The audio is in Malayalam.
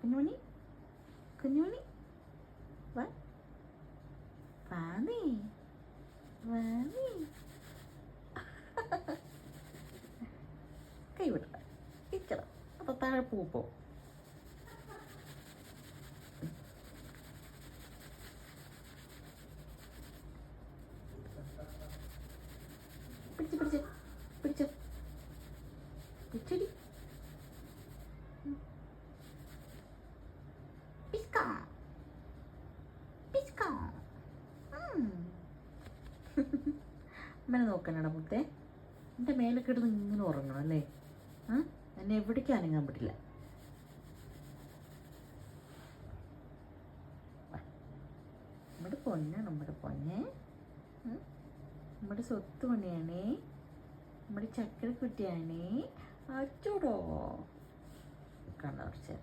കുഞ്ഞുമണി കുഞ്ഞുമണി വാ വാ നീ കൈ വിടണ്ട ഇച്ചട അപ്പോൾ താഴെ പൂപ്പോ പിടിച്ച് പിടിച്ച് പിടിച്ചോ പിടിച്ചടി പിസ്ക പിസ്ക അമ്മനെ നോക്കണടാ മുത്തേ എൻ്റെ മേലെ കിടന്ന് ഇങ്ങനെ ഉറങ്ങണം അല്ലേ എന്നെ എവിടേക്കും അനങ്ങാൻ പറ്റില്ല നമ്മുടെ പൊന്നെ നമ്മുടെ സ്വത്ത് പണിയാണേ നമ്മുടെ ചക്കരക്കുട്ടിയാണേ അച്ചോടോ കണ്ണ കുറച്ച്